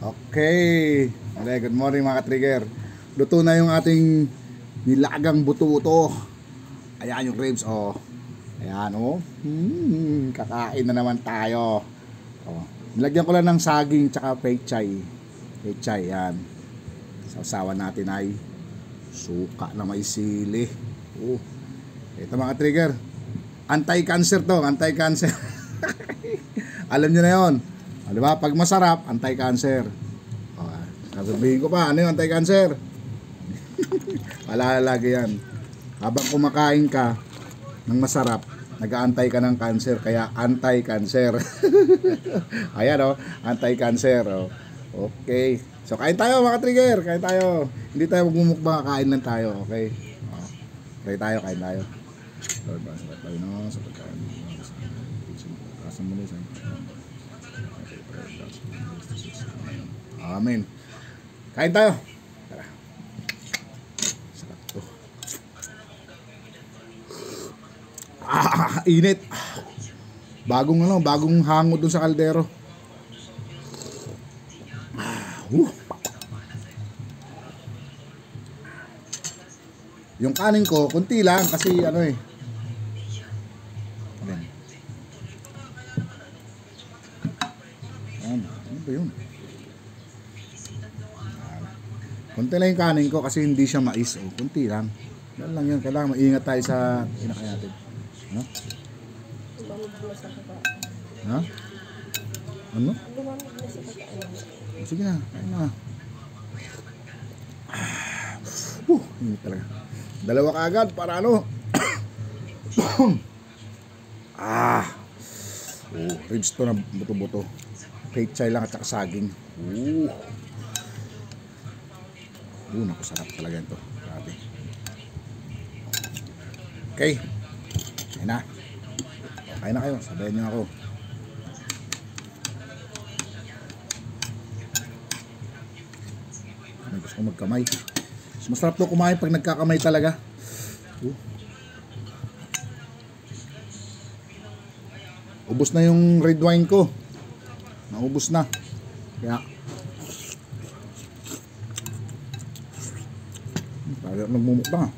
Okay. Okay, good morning mga ka-trigger. Luto na yung ating nilagang buto-buto. Ayan yung ribs, oh. Ayan, oh. Kakain na naman tayo. Oh. Nilagyan ko lang ng saging tsaka pechay. Pechay, yan. Sausawan natin ay suka na may sili. Oh. Ito mga trigger. Anti-cancer to, anti-cancer. Alam nyo na yun. Di ba? Pag masarap, anti-cancer. Sasabihin ko pa, ano yung anti-cancer? Alala lagi yan. Habang kumakain ka ng masarap, nag-aantay ka ng cancer, kaya anti-cancer. Ayan o, anti-cancer. Okay. So, kain tayo mga trigger. Kain tayo. Hindi tayo magmumukbang, kain lang tayo. Okay? Kain tayo, kain tayo. Sarap tayo no, sa pagkain. Kasang muli sa Amen. Kain tayo. Tara. Sarap to. Init. Bagong hango dun sa kaldero. Yung kanin ko, kunti lang kasi ano eh. Ano ba yun? Kunti lang yung kanin ko kasi hindi siya mais. Oh, kunti lang. Yan lang yun. Kailangan maingat tayo sa kinakain natin. Ano? Ha? Ano? Sige na. Kain na. Hindi talaga. Dalawa ka agad para ano? Ribs to na buto-buto. Pechay lang at saka saging. Naku, sarap talaga ito. Grabe. Okay. Kain na. Kain na kayo. Sabayan nyo ako. May gusto ko magkamay. Masarap to kumain pag nagkakamay talaga. Ubus na yung red wine ko. Naubos na. Kaya parang nagmumukbang ah.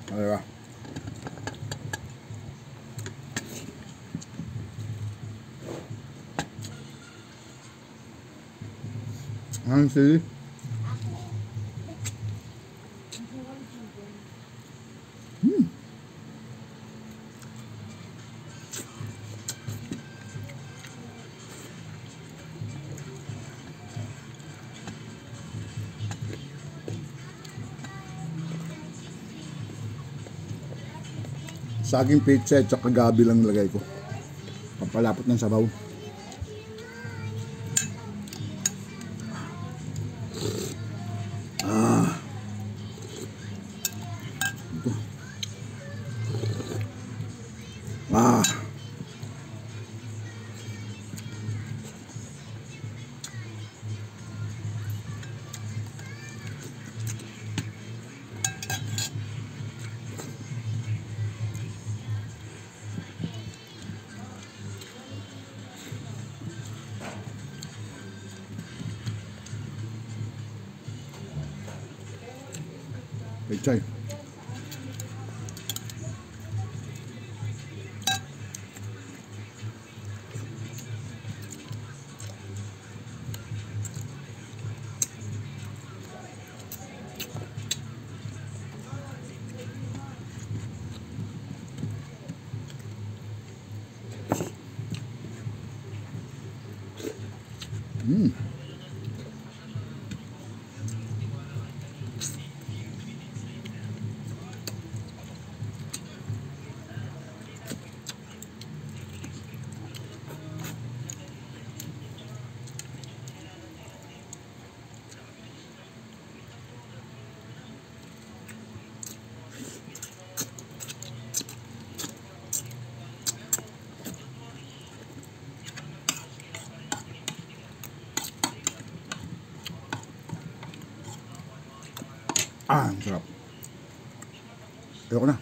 Ano ba? Ang sili. Saging pizza at saka gabi lang nilagay ko. Pampalapot ng sabaw. Ito. Pechay. Sarap. Ayoko na.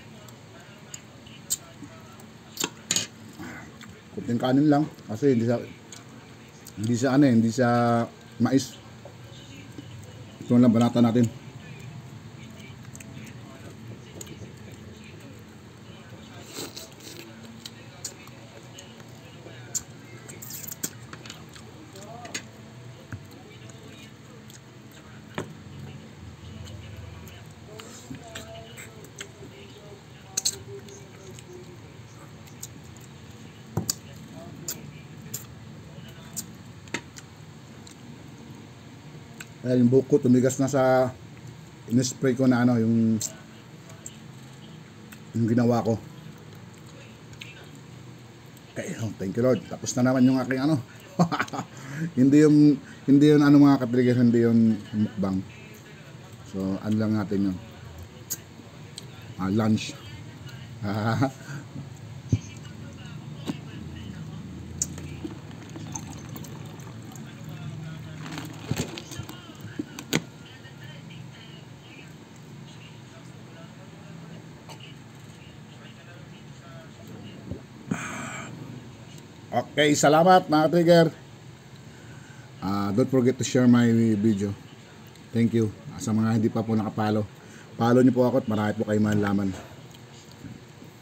Kunting kanin lang kasi hindi sa mais. Ito lang banata natin. Kaya yung buko tumigas na sa in-spray ko na ano, yung ginawa ko. Okay, thank you Lord. Tapos na naman yung aking ano. hindi yung ano mga katrigger, hindi yung mukbang. So, ano lang natin yun. Lunch. Okay, salamat mga trigger. Don't forget to share my video. Thank you. Sa mga hindi pa po nakapalo, follow niyo po ako at marami po kayo malalaman.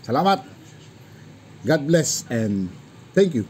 Salamat. God bless and thank you.